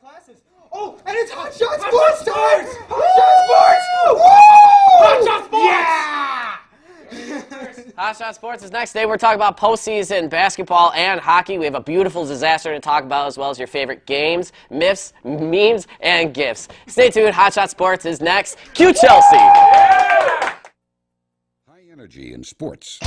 classes. Oh, and it's Hot Shot Sports time! Hot Shot Sports! Hot Shot Sports! Yeah! Hot Shot Sports is next. Today we're talking about postseason basketball and hockey. We have a beautiful disaster to talk about, as well as your favorite games, myths, memes, and gifts. Stay tuned. Hot Shot Sports is next. Cue Chelsea! High energy in sports.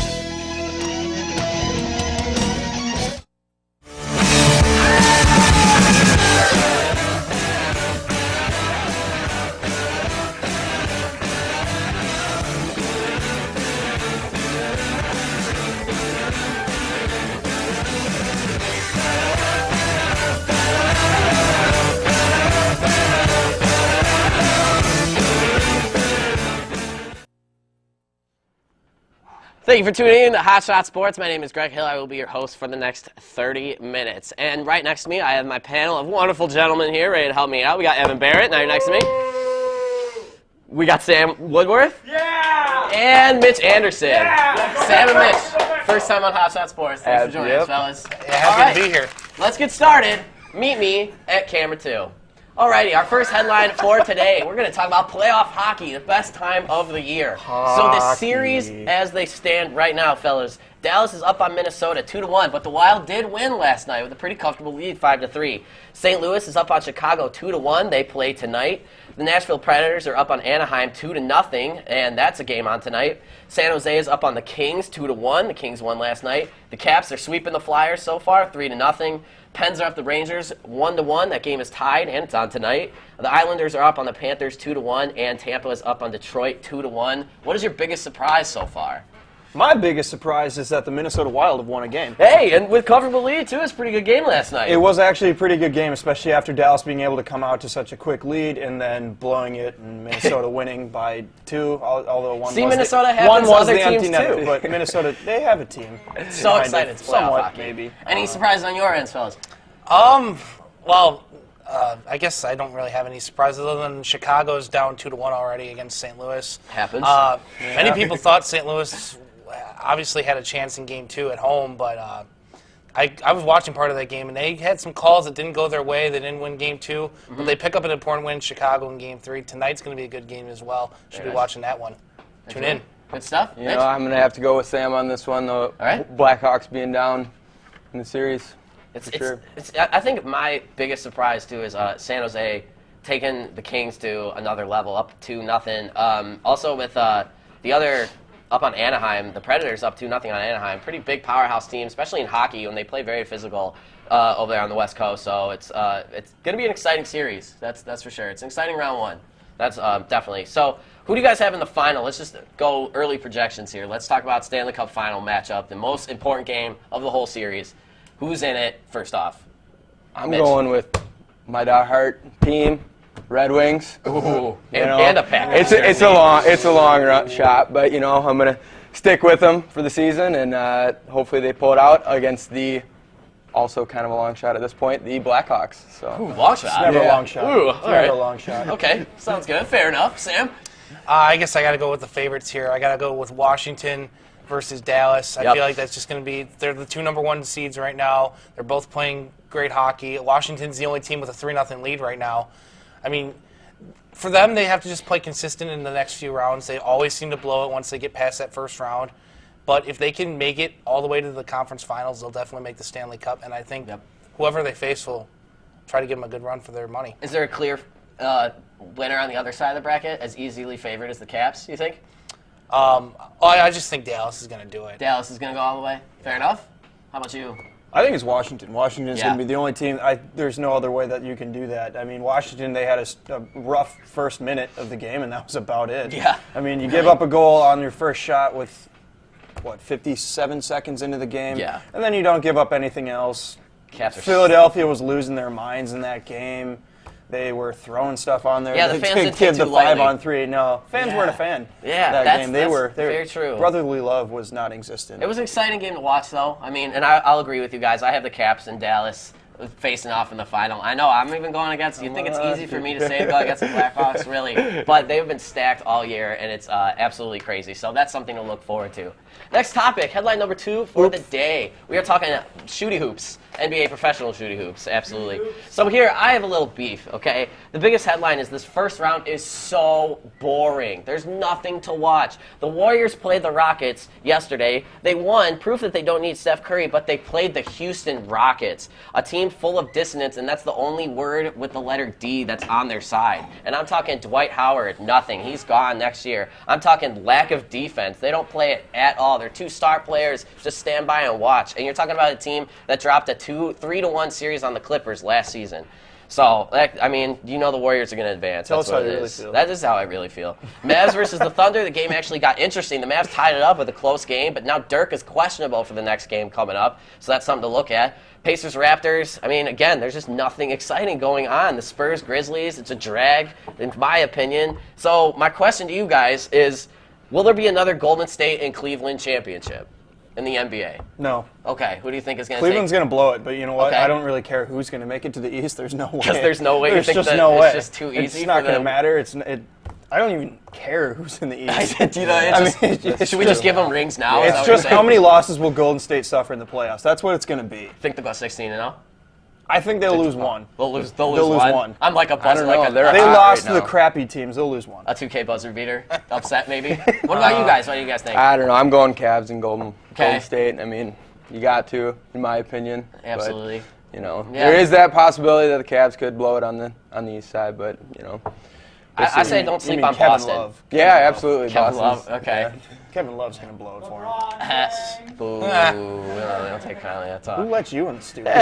Thank you for tuning in to Hot Shot Sports. My name is Greg Hill. I will be your host for the next 30 minutes. And right next to me, I have my panel of wonderful gentlemen here ready to help me out. We got Evan Barrett, now you're next to me. We got Sam Woodworth. Yeah! And Mitch Anderson. Yeah! Sam and Mitch, first time on Hot Shot Sports. Thanks for joining us, fellas. Yeah, happy to be here. Let's get started. Meet me at camera 2. Alrighty, our first headline for today, we're going to talk about playoff hockey, the best time of the year. So the series, as they stand right now, fellas, Dallas is up on Minnesota 2-1, but the Wild did win last night with a pretty comfortable lead, 5-3. St. Louis is up on Chicago 2-1. They play tonight. The Nashville Predators are up on Anaheim 2-0, and that's a game on tonight. San Jose is up on the Kings 2-1. The Kings won last night. The Caps are sweeping the Flyers so far, 3-0. Pens are up the Rangers 1-1. That game is tied, and it's on tonight. The Islanders are up on the Panthers 2-1, and Tampa is up on Detroit 2-1. What is your biggest surprise so far? My biggest surprise is that the Minnesota Wild have won a game. Hey, and with comfortable lead, too. It's a pretty good game last night. It was actually a pretty good game, especially after Dallas being able to come out to such a quick lead and then blowing it and Minnesota winning by 2, although one See, was Minnesota the, happens one was other the empty teams, net, too. but Minnesota, they have a team. So excited. It's playoff somewhat, hockey. maybe. Any surprises on your ends, fellas? I guess I don't really have any surprises other than Chicago's down 2-1 already against St. Louis. Happens. Many people thought St. Louis obviously had a chance in Game 2 at home, but I was watching part of that game, and they had some calls that didn't go their way. They didn't win Game 2, but they pick up an important win in Chicago in Game 3. Tonight's going to be a good game as well. Should be watching that one. Tune in. Good stuff. You know, I'm going to have to go with Sam on this one, though. right. Blackhawks being down in the series. I think my biggest surprise, too, is San Jose taking the Kings to another level, up 2-0. Also with the other up on Anaheim, the Predators up 2-0 on Anaheim. Pretty big powerhouse team, especially in hockey when they play very physical over there on the West Coast. So it's going to be an exciting series. That's for sure. It's an exciting round 1. That's definitely. So who do you guys have in the final? Let's just go early projections here. Let's talk about Stanley Cup final matchup, the most important game of the whole series. Who's in it first off? I'm going with my diehard team, Red Wings. Ooh, and a pack. It's a long shot, but you know I'm gonna stick with them for the season, and hopefully they pull it out against the also kind of a long shot at this point, the Blackhawks. So long shot. It's never a long shot. Ooh, It's all never right. a long shot. Okay, sounds good. Fair enough. Sam? I guess I got to go with the favorites here. I got to go with Washington versus Dallas. I feel like that's just going to be, they're the 2 #1 seeds right now. They're both playing great hockey. Washington's the only team with a 3-0 lead right now. I mean, for them, they have to just play consistent in the next few rounds. They always seem to blow it once they get past that first round. But if they can make it all the way to the conference finals, they'll definitely make the Stanley Cup. And I think whoever they face will try to give them a good run for their money. Is there a clear winner on the other side of the bracket, as easily favored as the Caps, you think? I just think Dallas is going to do it. Dallas is going to go all the way. Fair enough. How about you? I think it's Washington. Washington's Yeah. going to be the only team. There's no other way that you can do that. I mean, Washington, they had a rough first minute of the game, and that was about it. Yeah. I mean, you give up a goal on your first shot with, 57 seconds into the game? Yeah. And then you don't give up anything else. Caps are Philadelphia was losing their minds in that game. They were throwing stuff on there. Yeah, the fans didn't kid take the too lightly. 5-on-3. No, fans weren't a fan. Yeah, that that's game. They were very true. Brotherly love was not existent. It was an exciting game to watch, though. I mean, and I'll agree with you guys. I have the Caps in Dallas facing off in the final. I know, I'm even going against, you think it's easy for me to say go against the Blackhawks, really. But they've been stacked all year, and it's absolutely crazy. So that's something to look forward to. Next topic, headline number 2 for the day. We are talking shooty hoops, NBA professional shooty hoops, absolutely. So here, I have a little beef, okay? The biggest headline is this first round is so boring. There's nothing to watch. The Warriors played the Rockets yesterday. They won, proof that they don't need Steph Curry, but they played the Houston Rockets, a team full of dissonance, and that's the only word with the letter D that's on their side. And I'm talking Dwight Howard, nothing. He's gone next year. I'm talking lack of defense. They don't play it at all. They're 2 star players. Just stand by and watch. And you're talking about a team that dropped a 3-1 series on the Clippers last season. So, I mean, you know the Warriors are going to advance. Tell That's us how what you it really is. feel. That is how I really feel. Mavs versus the Thunder. The game actually got interesting. The Mavs tied it up with a close game, but now Dirk is questionable for the next game coming up. So that's something to look at. Pacers Raptors. I mean, again, there's just nothing exciting going on. The Spurs Grizzlies. It's a drag, in my opinion. So my question to you guys is, will there be another Golden State and Cleveland championship in the NBA? No. Okay, who do you think is going to Cleveland's going to blow it, but you know what? Okay. I don't really care who's going to make it to the East. There's no way. Because there's no way. There's you think just that no it's way. just too easy It's not for going to them? matter. I don't even care who's in the East. You know, it's I mean, just- it's should we just give them rings now? Is that It's what you're just saying? how many losses will Golden State suffer in the playoffs? That's what it's going to be. Think they'll go 16-0? I think they'll lose one. They'll lose They'll lose one. one. I'm like a buzzer, don't know. like a, They're They hot lost right to the now. crappy teams. They'll lose one. a 2K buzzer beater. Upset maybe. What about you guys? What do you guys think? I don't know. I'm going Cavs and Golden Okay. State. I mean, you got to, in my opinion. Absolutely. But, you know, Yeah. there is that possibility that the Cavs could blow it on the East side, but you know. I say don't You sleep mean on Kevin Boston. Love. Yeah, absolutely. Kevin Boston's- Love. Okay. Kevin Love's going to blow it for him. Yes. Boo. No, they don't take kindly. That's all. Who let you in the studio?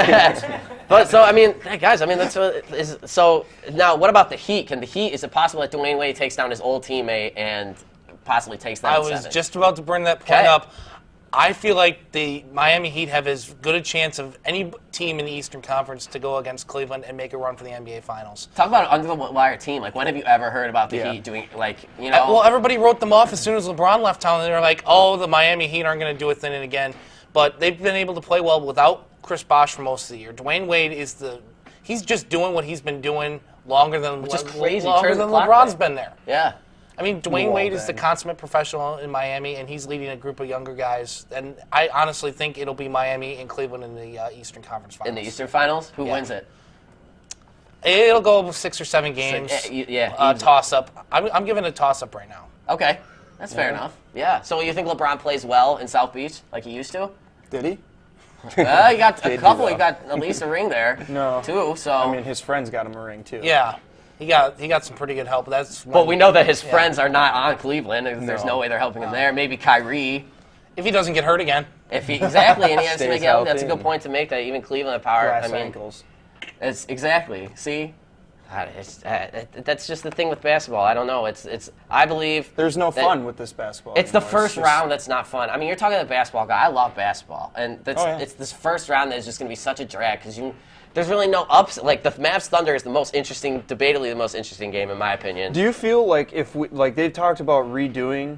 But so I mean, hey, guys, I mean that's what is. So now, what about the Heat? Can the Heat? Is it possible that Dwayne Wade takes down his old teammate and possibly takes them? I in was 7? just about to bring that point Okay. up. I feel like the Miami Heat have as good a chance of any team in the Eastern Conference to go against Cleveland and make a run for the NBA Finals. Talk about an under the wire team. Like, when have you ever heard about the Yeah. Heat doing you know? Well, everybody wrote them off as soon as LeBron left town. They were like, "Oh, the Miami Heat aren't going to do a thing again." But they've been able to play well without Chris Bosh for most of the year. Dwayne Wade he's just doing what he's been doing longer than Which is crazy. longer Turn the than clock LeBron's back. been there. Yeah. I mean, Dwayne Wall Wade is the bang. consummate professional in Miami, and he's leading a group of younger guys. And I honestly think it'll be Miami and Cleveland in the Eastern Conference Finals. In the Eastern Finals, who Yeah. wins it? It'll go 6 or 7 games. yeah, easy. Toss up. I'm giving a toss up right now. Okay, that's fair enough. Yeah. So you think LeBron plays well in South Beach like he used to? Did he? You got a Did couple. he, You got at least a ring there. No. 2. So. I mean, his friends got him a ring, too. Yeah, he got some pretty good help. But we know that his friends are not on Cleveland. There's no way they're helping him there. Maybe Kyrie. if he doesn't get hurt again. If he exactly, and he has to Stays make it. That's a healthy good and- point to make. That even Cleveland have power. Glass I mean, ankles. it's exactly. See, that's just the thing with basketball. I don't know. It's. I believe There's no that- fun with this basketball. It's the anymore. first just- round that's not fun. I mean, you're talking to a basketball guy. I love basketball, and Oh, yeah. it's this first round that is just going to be such a drag because there's really no ups. Like the Mavs Thunder is the most interesting, debatably the most interesting game in my opinion. Do you feel like they've talked about redoing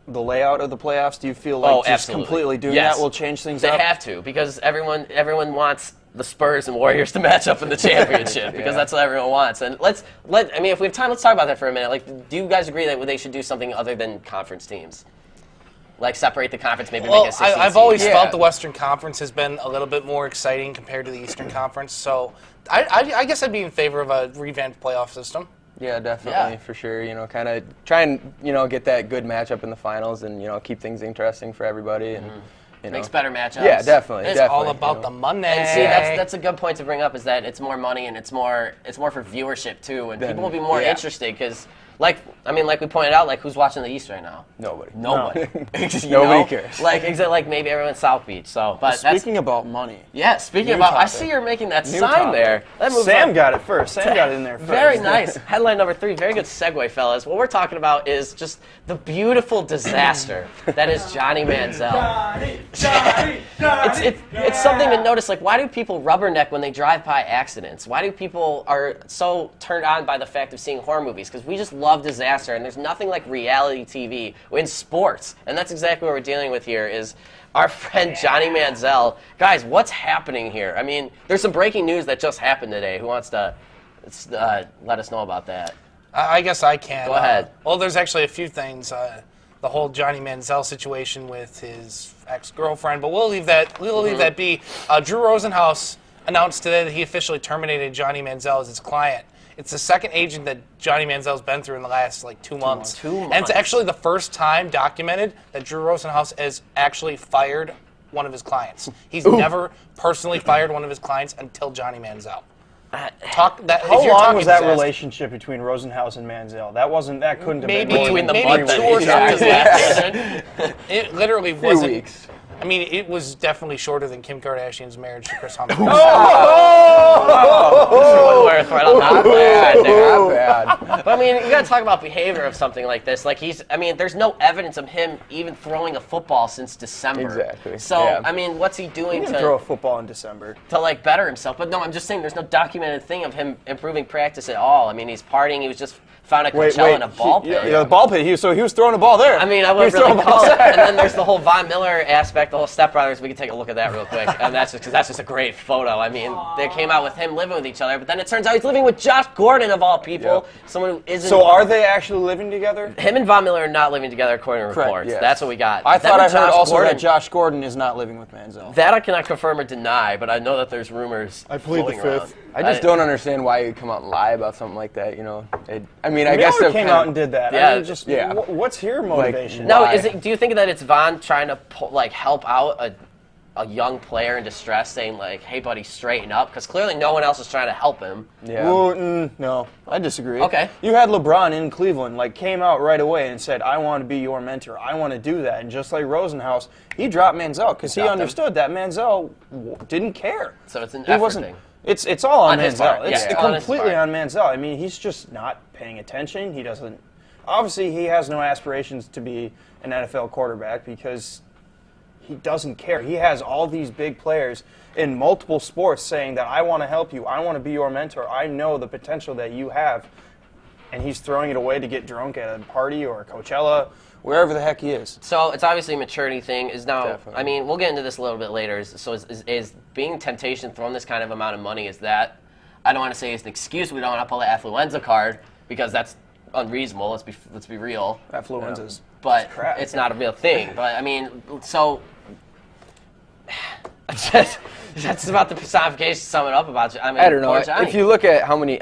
the layout of the playoffs? Do you feel like just absolutely. completely doing Yes. that will change things They up? have to because everyone wants the Spurs and Warriors to match up in the championship because that's what everyone wants. And I mean, if we have time, let's talk about that for a minute. Like, do you guys agree that they should do something other than conference teams? Like separate the conference, maybe Well, make it 16 I've always seed? felt the Western Conference has been a little bit more exciting compared to the Eastern Conference. So I guess I'd be in favor of a revamped playoff system. Yeah, definitely, Yeah. for sure. You know, kind of try and, you know, get that good matchup in the finals and, you know, keep things interesting for everybody. And, you know. Makes better matchups. Yeah, definitely. It's definitely, All about you the know. money. And see, that's a good point to bring up is that it's more money and it's more for viewership too, and people will be more yeah. interested because, like we pointed out, like who's watching the East right now? Nobody. Nobody. You Nobody know? cares. Like maybe everyone's South Beach. So, but that's Speaking about money, speaking New about, I topic. see you're making that New sign topic. there. That moves Sam on. got it first. Sam got it in there first. Very nice. Headline number 3. Very good segue, fellas. What we're talking about is just the beautiful disaster that is Johnny Manziel. It's something to notice. Like, why do people rubberneck when they drive by accidents? Why do people are so turned on by the fact of seeing horror movies? Because we just love disaster, and there's nothing like reality TV in sports. And that's exactly what we're dealing with here is our friend Johnny Manziel. Guys, what's happening here? I mean, there's some breaking news that just happened today. Who wants to let us know about that? I guess I can. Go ahead. Well, there's actually a few things. The the whole Johnny Manziel situation with his ex-girlfriend, but we'll leave that be. Drew Rosenhaus announced today that he officially terminated Johnny Manziel as his client. It's the second agent that Johnny Manziel's been through in the last 2 months. 2 months. And it's actually the first time documented that Drew Rosenhaus has actually fired one of his clients. He's never personally fired one of his clients until Johnny Manziel. How long was that relationship between Rosenhaus and Manziel? That couldn't have been between the maybe month 2 that or he got his something. last agent. It literally Few wasn't. weeks. I mean, it was definitely shorter than Kim Kardashian's marriage to Chris Humphries. Right on Not that. bad, not bad. But I mean, you got to talk about behavior of something like this. There's no evidence of him even throwing a football since December. Exactly. So, yeah. I mean, what's he doing He didn't throw a to football in December. better himself? But no, I'm just saying there's no documented thing of him improving practice at all. I mean, he's partying. He was just found at Coachella in a ball pit. Yeah, the ball pit. He was throwing a ball there. I mean, I wouldn't really call it. And then there's the whole Von Miller aspect, the whole stepbrothers. We can take a look at that real quick. And that's just because that's just a great photo. I mean, they came out with him living with each other, but then it turns out he's living with Josh Gordon of all people, someone who isn't. So are they actually living together? Him and Von Miller are not living together according to reports. yes. That's what we got. I thought I heard also Gordon, that Josh Gordon is not living with Manziel. That I cannot confirm or deny, but I know that there's rumors. I plead the floating fifth. around. I just don't understand why you'd come out and lie about something like that, I guess Miller they're came kind out of- and did that. Yeah. I mean, what's your motivation? No, Why? do you think that it's Von trying to help out a young player in distress, saying hey buddy, straighten up? Because clearly no one else is trying to help him. Yeah. Well, no, I disagree. Okay. You had LeBron in Cleveland, came out right away and said, I want to be your mentor. I want to do that. And just like Rosenhaus, he dropped Manziel because he Dropped him. understood that Manziel didn't care. So it's an He effort wasn't. thing. It's all on On his Manziel. part, It's yeah, on his completely part. on Manziel. I mean, he's just not paying attention. He doesn't. Obviously, he has no aspirations to be an NFL quarterback because he doesn't care. He has all these big players in multiple sports saying that I want to help you. I want to be your mentor. I know the potential that you have. And he's throwing it away to get drunk at a party or Coachella, wherever the heck he is. So it's obviously a maturity thing. Definitely. I mean, we'll get into this a little bit later. So is being temptation throwing this kind of amount of money, is that, I don't want to say it's an excuse, we don't want to pull the affluenza card, because that's unreasonable, let's be real. Affluenza's But crap. it's not a real thing. But I mean, so that's about the personification to sum it up about you. I mean, I don't know. poor Johnny. If you look at how many,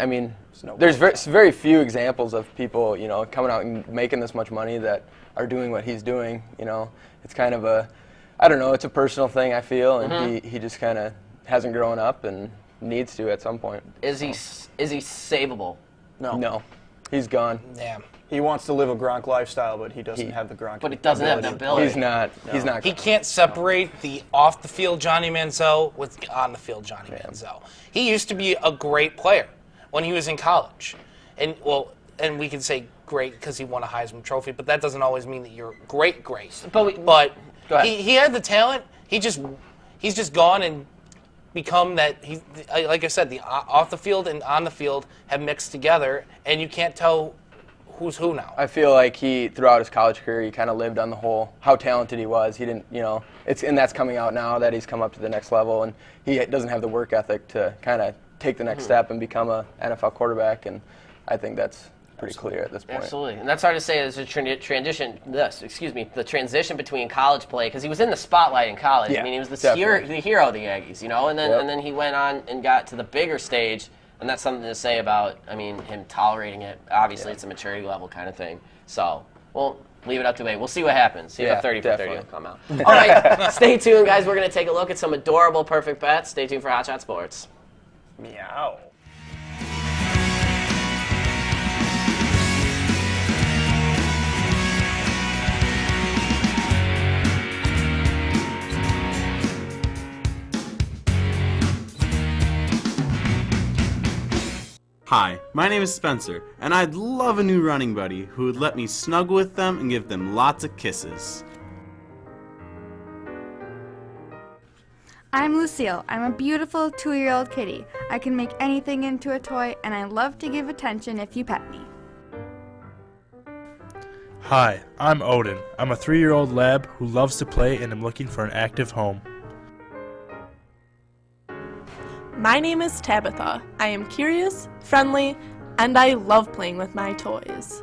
there's way. very few examples of people, coming out and making this much money that are doing what he's doing. It's kind of I don't know, it's a personal thing, I feel, and he just kind of hasn't grown up and needs to at some point. Is he savable? No, he's gone. Yeah. He wants to live a Gronk lifestyle, but he doesn't have the Gronk. But he doesn't have the ability. He's not. He can't separate the off-the-field Johnny Manziel with the on-the-field Johnny Manziel. He used to be a great player when he was in college. And we can say great because he won a Heisman Trophy, but that doesn't always mean that you're great. But But Go ahead. he had the talent. He's just gone and become that. Like I said, the off the field and on the field have mixed together, and you can't tell who's who now. I feel like throughout his college career, he kind of lived on the whole how talented he was. He didn't, and that's coming out now that he's come up to the next level, and he doesn't have the work ethic to kind of take the next step and become a NFL quarterback. And I think that's pretty clear at this point. Absolutely, and that's hard to say. There's a transition. The transition between college play, because he was in the spotlight in college. Yeah, I mean, he was the definitely. hero of the Aggies, and then he went on and got to the bigger stage, and that's something to say about. I mean, him tolerating it. Obviously, it's a maturity level kind of thing. So we'll leave it up to 8. We'll see what happens. See if 30 for 30 will come out. All right, stay tuned, guys. We're gonna take a look at some adorable perfect bets. Stay tuned for Hot Shot Sports. Meow. Hi, my name is Spencer, and I'd love a new running buddy who would let me snuggle with them and give them lots of kisses. I'm Lucille. I'm a beautiful 2-year-old kitty. I can make anything into a toy, and I love to give attention if you pet me. Hi, I'm Odin. I'm a 3-year-old lab who loves to play and am looking for an active home. My name is Tabitha. I am curious, friendly, and I love playing with my toys.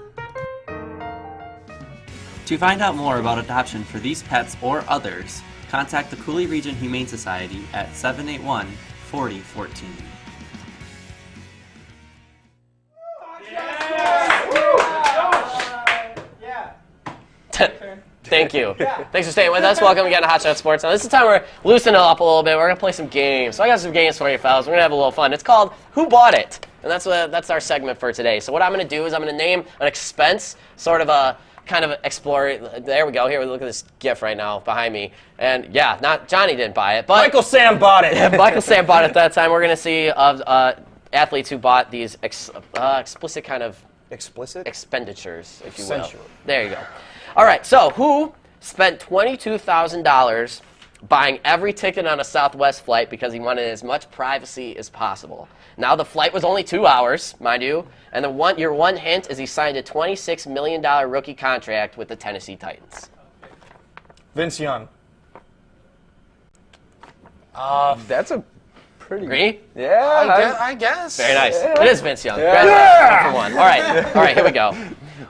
To find out more about adoption for these pets or others, contact the Cooley Region Humane Society at 781-4014. Thank you. Thanks for staying with us. Welcome again to Hot Shot Sports. Now, this is the time we're loosening up a little bit. We're going to play some games. So I got some games for you, fellas. We're going to have a little fun. It's called Who Bought It? And that's our segment for today. So what I'm going to do is I'm going to name an expense, sort of a kind of explore. There we go. Here, look at this GIF right now behind me. And yeah, not Johnny didn't buy it, but Michael Sam bought it. Michael Sam bought it at that time. We're going to see athletes who bought these explicit kind of expenditures, if you will. There you go. All right, so who spent $22,000 buying every ticket on a Southwest flight because he wanted as much privacy as possible? Now, the flight was only 2 hours, mind you, and your one hint is he signed a $26 million rookie contract with the Tennessee Titans. Vince Young. That's a pretty... Agree? Yeah. I guess. Very nice. Yeah. It is Vince Young. Yeah. For one. All right, here we go.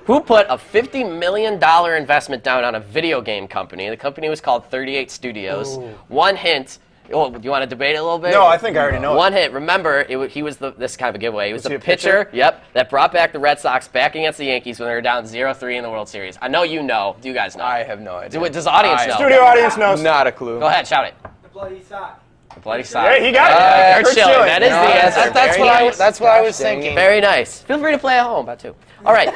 Who put a $50 million investment down on a video game company? The company was called 38 Studios. Ooh. One hint. Oh, do you want to debate it a little bit? No, I think I already know. One hint. Remember, he was this kind of a giveaway. He was the pitcher, yep, that brought back the Red Sox back against the Yankees when they were down 0-3 in the World Series. I know you know. Do you guys know? I have no idea. Does the audience know? Studio audience knows. Not a clue. Go ahead, shout it. The Bloody Sock. The Bloody Sock. Yeah, he got it. Kurt Schilling. That is the answer. That's what I was thinking. Very nice. Feel free to play at home, about two. All right.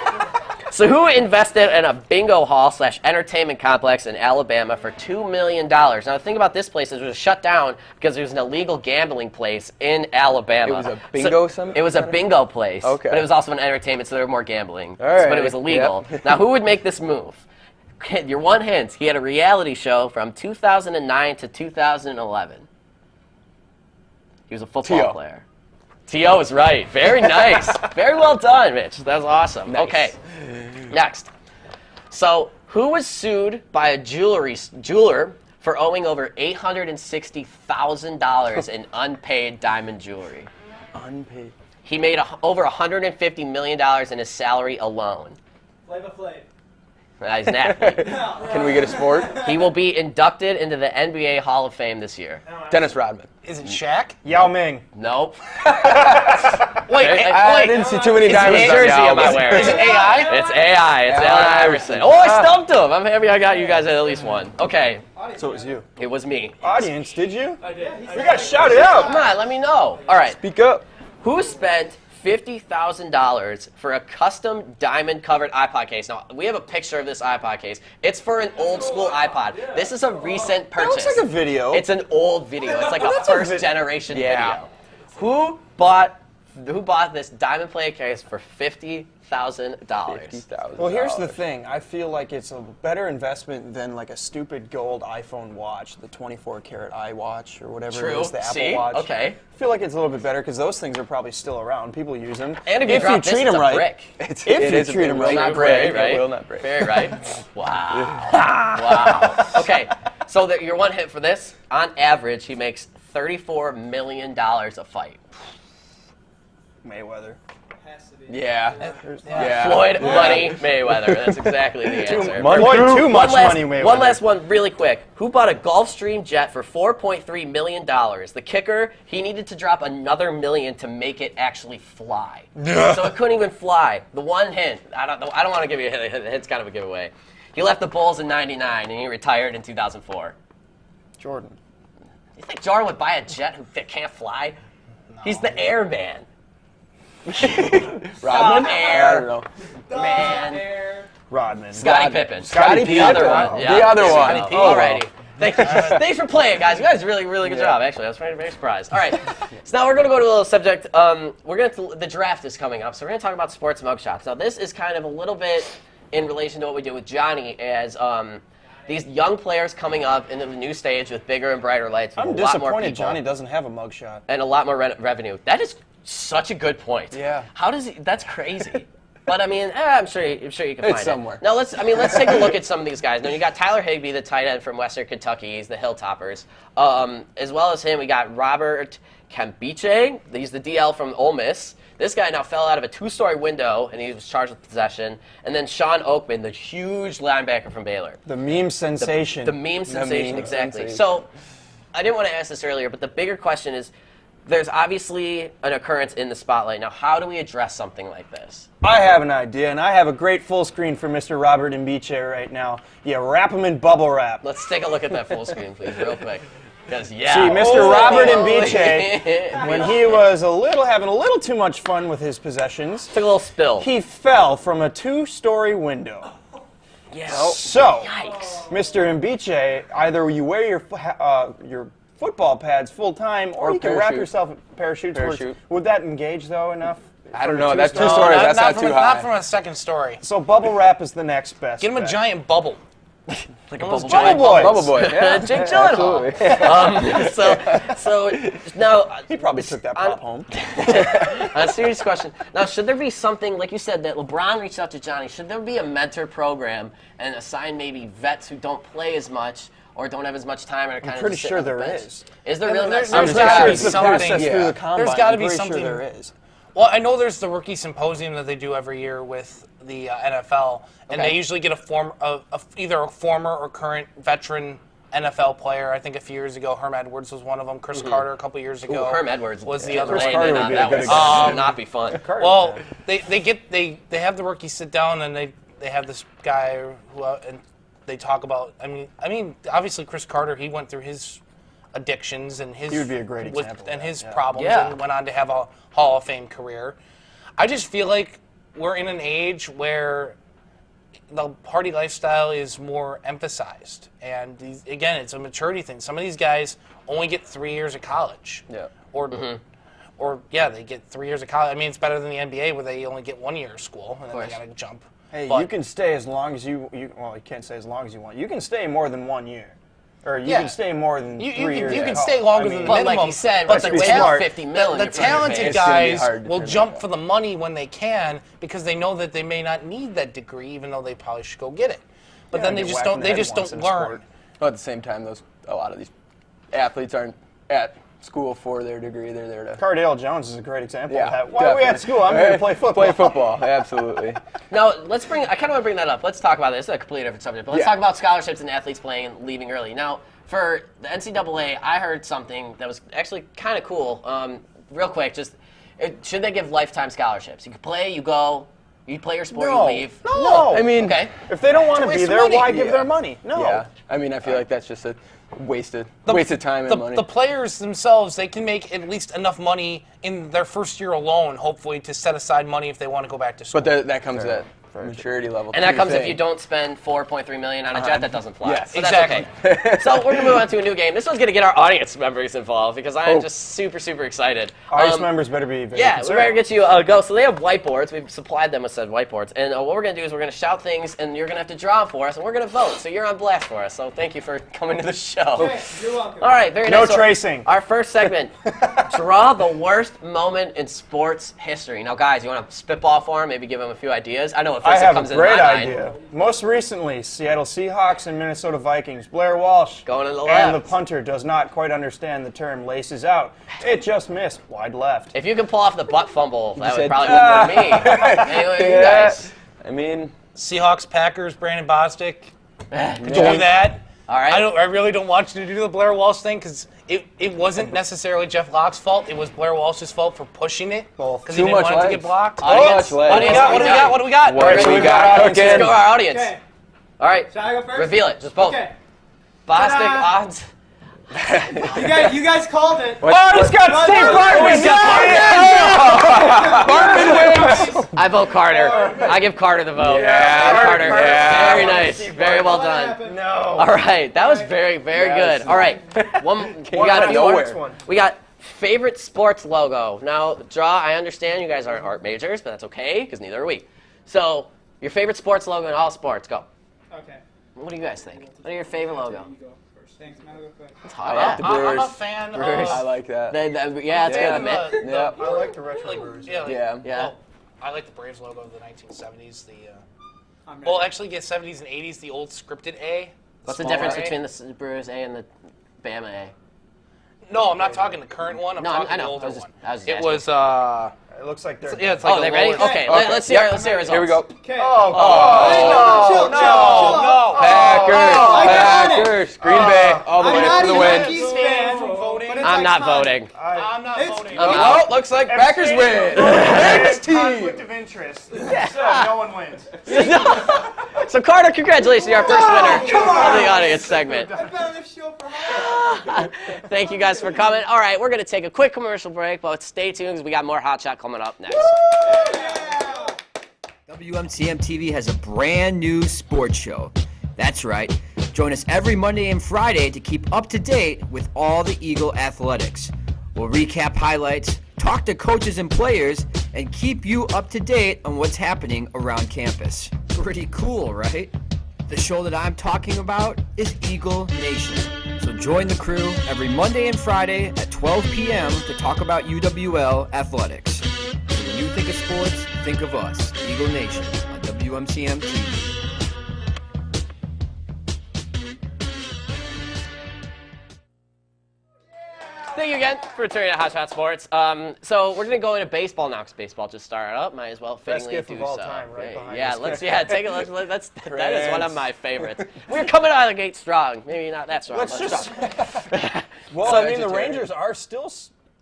So who invested in a bingo hall / entertainment complex in Alabama for $2 million? Now, the thing about this place is it was shut down because it was an illegal gambling place in Alabama. It was a bingo It was a bingo place, okay. But it was also an entertainment, so there were more gambling. All right. But it was illegal. Yep. Now, who would make this move? Your one hint, he had a reality show from 2009 to 2011. He was a football player. T.O. is right. Very nice. Very well done, Mitch. That was awesome. Nice. Okay. Next. So, who was sued by a jeweler for owing over $860,000 in unpaid diamond jewelry? Unpaid. He made over $150 million in his salary alone. Flava Flav. He's an athlete. Can we get a sport? He will be inducted into the NBA Hall of Fame this year. Dennis Rodman. Is it Shaq? Yao Ming. Nope. I didn't see too many diamonds. Jersey am I wearing? Is it AI? It's AI. It's Allen Iverson. Oh, I stumped him. I'm happy I got you guys at least one. Okay. So it was you. It was me. Audience, did you? I did. We got shouted out. Come on, let me know. All right. Speak up. Who spent $50,000 for a custom diamond-covered iPod case? Now, we have a picture of this iPod case. It's for an old-school iPod. This is a recent purchase. That looks like a video. It's an old video. It's like a first-generation video. Who bought this diamond plate case for $50,000? $50,000. Well, here's the thing. I feel like it's a better investment than like a stupid gold iPhone watch, the 24-karat iWatch or whatever it is, the Apple Watch. Okay. I feel like it's a little bit better because those things are probably still around. People use them. And if you treat them right, brick. if you treat them right, not break, right? It will not break. Very right. Wow. Wow. Okay. So your one hit for this, on average, he makes $34 million a fight. Mayweather. Yeah. Floyd Money Mayweather. That's exactly the answer. Too much money Mayweather. One last one really quick. Who bought a Gulfstream jet for $4.3 million? The kicker, he needed to drop another $1 million to make it actually fly. So it couldn't even fly. The one hint, I don't want to give you a hint. It's kind of a giveaway. He left the Bulls in '99 and he retired in 2004. Jordan. You think Jordan would buy a jet that can't fly? No. He's the airman. Rodman? Air. I don't know. Man. Rodman. Scottie Pippen. Scottie The other Pippen. one. Yeah. The other one. Alrighty. Thanks for playing, guys. You guys did really good job, actually. I was very surprised. All right. So now we're going to go to a little subject. The draft is coming up, so we're going to talk about sports mugshots. Now, this is kind of a little bit in relation to what we did with Johnny as these young players coming up into the new stage with bigger and brighter lights. I'm disappointed Johnny doesn't have a mugshot. And a lot more revenue. That is such a good point. Yeah. How does he? That's crazy. But I mean, I'm sure you can find it somewhere. Now let's take a look at some of these guys. Now you got Tyler Higbee, the tight end from Western Kentucky. He's the Hilltoppers. As well as him, we got Robert Kambiche, he's the DL from Ole Miss. This guy now fell out of a 2-story window, and he was charged with possession. And then Sean Oakman, the huge linebacker from Baylor. The meme sensation. The meme sensation, exactly. So I didn't want to ask this earlier, but the bigger question is, there's obviously an occurrence in the spotlight. Now, how do we address something like this? I have an idea, and I have a great full screen for Mr. Robert Mbiche right now. You wrap him in bubble wrap. Let's take a look at that full screen, please, real quick. Because, See, Mr. Robert Mbiche, when he was having a little too much fun with his possessions, took a little spill. He fell from a 2-story window. Yeah. So, Yikes. Mr. Mbiche, either you wear your football pads full time, or you can wrap yourself in parachutes. Would that engage though enough? I don't know. That's 2 stories. That's not too high. Not from a second story. So bubble wrap is the next best. Get him a giant bubble. Like a bubble boy. Bubble boy. Yeah. Jake Gyllenhaal. So now he probably took that pop home. A serious question. Now, should there be something like you said that LeBron reached out to Johnny? Should there be a mentor program and assign maybe vets who don't play as much or don't have as much time and are kind I'm of pretty just sure sitting on the there bench? is. Is there really? There's got to be something. Through the combine. There's got to be I'm pretty something. Sure there is. Well, I know there's the rookie symposium that they do every year with the NFL, and they usually get either a former or current veteran NFL player. I think a few years ago, Herm Edwards was one of them. Chris Carter a couple years ago. Herm Edwards was the other Chris one. Carter would be a good example. Would not be fun. Well, they have the rookies sit down and they have this guy who and they talk about. I mean, obviously Chris Carter, he went through his addictions and his he would be a great example and his problems and went on to have a Hall of Fame career. I just feel like we're in an age where the party lifestyle is more emphasized, and again, it's a maturity thing. Some of these guys only get 3 years of college, or they get 3 years of college. I mean, it's better than the NBA where they only get 1 year of school and then they got to jump. Hey, you can stay as long as you can't stay as long as you want. You can stay more than 1 year. Or you can stay more than 3 years. You can stay longer than the minimum. But like he said, but the $50 million. The talented guys will jump for the money when they can because they know that they may not need that degree, even though they probably should go get it. But then they just don't. They just don't learn. Well, at the same time, a lot of these athletes aren't at school for their degree. They're there to. Cardale Jones is a great example of that. Why definitely. are we at school? I'm here to play football. Play football, absolutely. Now, I kind of want to bring that up. Let's talk about this. It's a completely different subject. But let's talk about scholarships and athletes playing and leaving early. Now, for the NCAA, I heard something that was actually kind of cool. Real quick, should they give lifetime scholarships? You can play, you go, you play your sport, you leave. No. I mean, if they don't want to be there, why give their money? No. Yeah. I mean, I feel like that's just a wasted time and money. The players themselves, they can make at least enough money in their first year alone, hopefully, to set aside money if they want to go back to school. But that comes at maturity level. And that comes if you don't spend $4.3 million on a jet that doesn't fly. Yes, so exactly. That's okay. So we're gonna move on to a new game. This one's gonna get our audience members involved because I am just super, super excited. Audience members better be very we better get you a go. So they have whiteboards. We've supplied them with said whiteboards. And what we're gonna do is we're gonna shout things, and you're gonna have to draw for us, and we're gonna vote. So you're on blast for us. So thank you for coming to the show. Okay, you're welcome. All right, very No nice. So tracing. our first segment: draw the worst moment in sports history. Now, guys, you want to spitball for them? Maybe give them a few ideas. I know at first I have it comes a in my great mind. idea. Most recently, Seattle Seahawks and Minnesota Vikings. Blair Walsh Going to the and left. the punter does not quite understand the term laces out. It just missed wide left. If you can pull off the butt fumble, that would said, probably work for me. Anyway, you guys. I mean, Seahawks, Packers, Brandon Bostic. Could you do that? All right. I really don't want you to do the Blair Walsh thing because it wasn't necessarily Jeff Locke's fault. It was Blair Walsh's fault for pushing it because he Too didn't much want it to legs. get blocked. Audience, Too much legs. What do we got? What do we got Let's cooking? go our audience. Okay. All right. Shall I go first? Reveal it. Just both. Okay. Bostic Ta-da. odds. You guys called it. It's got Steve Bartman. I vote Carter. I give Carter the vote. Yeah, Carter. yeah. Very nice. Very well done. No. All right. That was very, very good. All right. We got out of nowhere. one. We got favorite sports logo. Now, draw. I understand you guys aren't art majors, but that's okay because neither are we. So, your favorite sports logo in all sports. Go. Okay. What do you guys think? What are your favorite logo? You go first. Thanks, man. I'll go first. It's I hot. like the Brewers. I'm a fan Brewers. I of. like that. Yeah, it's good. Yeah. I like the retro Brewers. Yeah. Yeah. Well, I like the Braves logo of the 1970s. I'm ready. Well, actually, get 70s and 80s. The old scripted A. What's the small difference A. between the Brewers A and the Bama A? No, I'm not talking the current one. I'm No, talking I know. the older I was just- one. I was just It asking. was. It looks like they're. Yeah, it's like Oh, the they ready? lowest. Okay, let's see our results. Here we go. Okay. Oh, No. Packers. Green Bay all the I'm way not for the a win. Yankees fan, but it's I'm not iconic. voting. I'm not voting. I'm Well, out. looks like Packers win. Packers team. Conflict of interest. So no one wins. So Carter, congratulations, you're our first winner of the audience segment. I bet on this show for how Thank you guys for coming. All right, we're going to take a quick commercial break, but stay tuned because we got more Hot Shot coming up next. WMCM TV has a brand new sports show. That's right. Join us every Monday and Friday to keep up to date with all the Eagle athletics. We'll recap highlights, talk to coaches and players, and keep you up to date on what's happening around campus. Pretty cool, right? The show that I'm talking about is Eagle Nation. So join the crew every Monday and Friday at 12 p.m. to talk about UWL athletics. So when you think of sports, think of us, Eagle Nation, on WMCM TV. Thank you again for returning to Hot Shot Sports. So we're gonna go into baseball now because baseball just started up. Might as well Best fittingly gift do of all so. time, right behind Yeah, us. let's take a look. That is one of my favorites. We're coming out of the gate strong. Maybe not that strong. Let's but just. strong. Well, I mean, the Rangers are still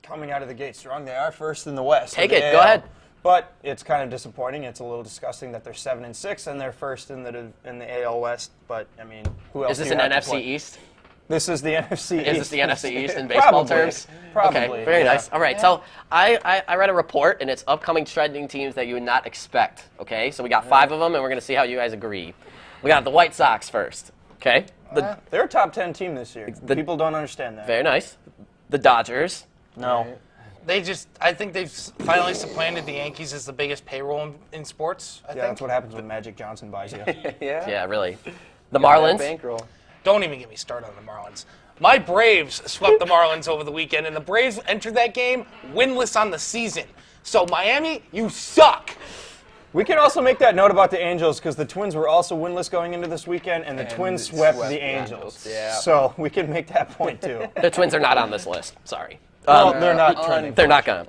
coming out of the gate strong. They are first in the West. Take in it. the Go AL. ahead. But it's kind of disappointing. It's a little disgusting that they're 7-6 and they're first in the AL West. But I mean, who else? Is this do an you have to NFC play? East? This is the NFC East. Is this the NFC East in baseball Probably. terms? Probably. Okay, very yeah. nice. All right, so I read a report, and it's upcoming trending teams that you would not expect, okay? So we got 5 of them, and we're going to see how you guys agree. We got the White Sox first, okay? They're a top 10 team this year. People don't understand that. Very nice. The Dodgers. No. I think they've finally supplanted the Yankees as the biggest payroll in sports. I think That's what happens when Magic Johnson buys you. Yeah, really. The Marlins. Bankroll. Don't even get me started on the Marlins. My Braves swept the Marlins over the weekend, and the Braves entered that game winless on the season. So Miami, you suck. We can also make that note about the Angels because the Twins were also winless going into this weekend, and the Twins swept the Angels. Yeah. So we can make that point too. The Twins are not on this list. Sorry. Well, they're not trending. They're not gonna.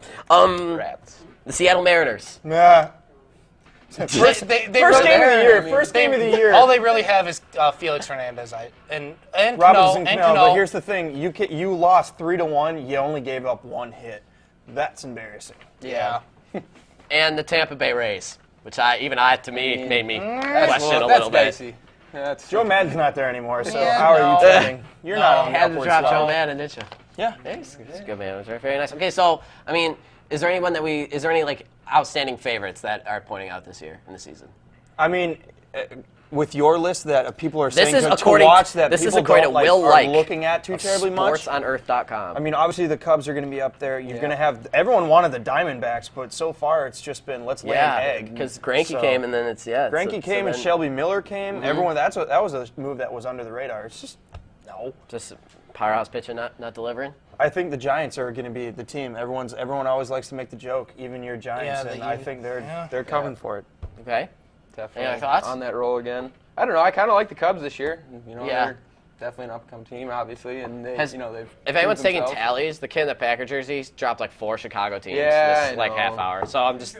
Rats. The Seattle Mariners. Nah. First First game of the year. First game of the year. All they really have is Felix Hernandez and Robinson Cano. Cano. But here's the thing: you lost 3-1. You only gave up 1 hit. That's embarrassing. Yeah. And the Tampa Bay Rays, which made me question a That's little bit. dicey. That's Joe Madden's not there anymore, so Yeah, how are no. you trending? You're not on the Had to upward drop slope. Joe Madden, didn't you? Yeah. He's a good manager. Very nice. Okay, so I mean, is there any like outstanding favorites that are pointing out this year in the season? I mean, with your list that people are saying This is to according watch that this is people according don't to Will are Like looking at too terribly much. SportsOnEarth.com. I mean, obviously the Cubs are going to be up there. You're going to have everyone wanted the Diamondbacks, but so far it's just been let's lay an egg. because Greinke came and then Greinke came and Shelby Miller came. Everyone that was a move that was under the radar. It's just just powerhouse pitcher not delivering. I think the Giants are going to be the team. Everyone always likes to make the joke, even your Giants, and I think they're coming for it. Okay. Definitely Any thoughts? on that roll again. I don't know. I kind of like the Cubs this year. Yeah. They're definitely an up-and-coming team, obviously, and they've If anyone's taking themselves. tallies, the kid in the Packer jerseys dropped like 4 Chicago teams Yeah, this I like half know. hour. So It's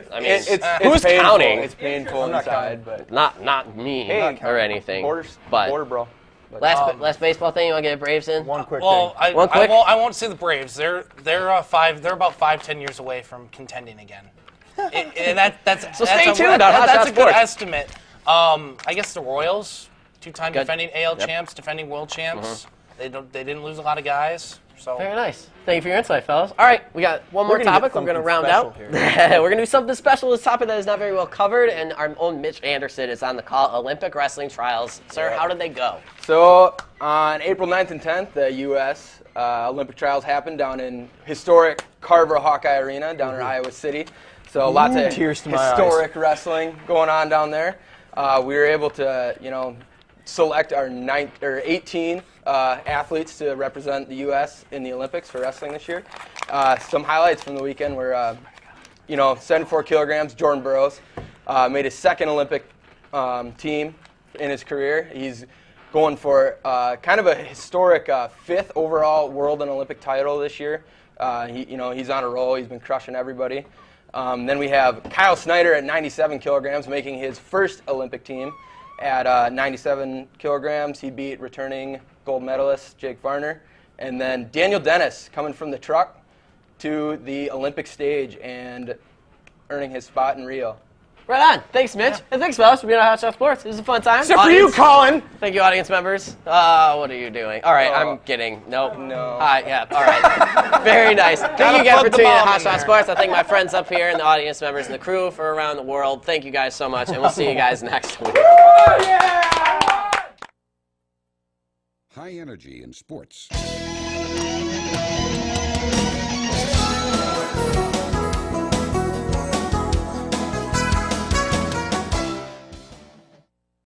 who's painful. counting? It's painful I'm not inside, but Not me or anything. border bro. But, Last baseball thing, you want to get Braves in? One quick Well, thing. I won't say the Braves. They're about 5-10 years away from contending again. That's So stay that's tuned on Hot That's Shot a good Sports. estimate. I guess the Royals, 2-time Good. defending AL Yep. champs, defending world champs. They didn't lose a lot of guys. So Very nice. Thank you for your insight, fellas. All right, we got one more We're gonna topic. get We're going to something round special out. here. We're going to do something special. This topic that is not very well covered, and our own Mitch Anderson is on the call. Olympic wrestling trials. Sir, how did they go? So on April 9th and 10th, the U.S. Olympic trials happened down in historic Carver Hawkeye Arena down in Iowa City. So lots of tears to my historic wrestling going on down there. We were able to, select our 18 athletes to represent the U.S. in the Olympics for wrestling this year. Some highlights from the weekend were, 74 kilograms, Jordan Burroughs made his second Olympic team in his career. He's going for kind of a historic 5th overall world and Olympic title this year. He's on a roll. He's been crushing everybody. Then we have Kyle Snyder at 97 kilograms, making his first Olympic team at 97 kilograms. He beat returning gold medalist Jake Varner. And then Daniel Dennis coming from the truck to the Olympic stage and earning his spot in Rio. Right on. Thanks, Mitch. And thanks, fellas, for being on Hot Shot Sports. This was a fun time. Except for you, Colin. Thank you, audience members. What are you doing? All right, I'm kidding. Nope. No. Yeah, all right. Very nice. Thank you again for tuning in to Hot Shot Sports. I thank my friends up here and the audience members and the crew for around the world. Thank you guys so much, and we'll see you guys next week. High energy in sports.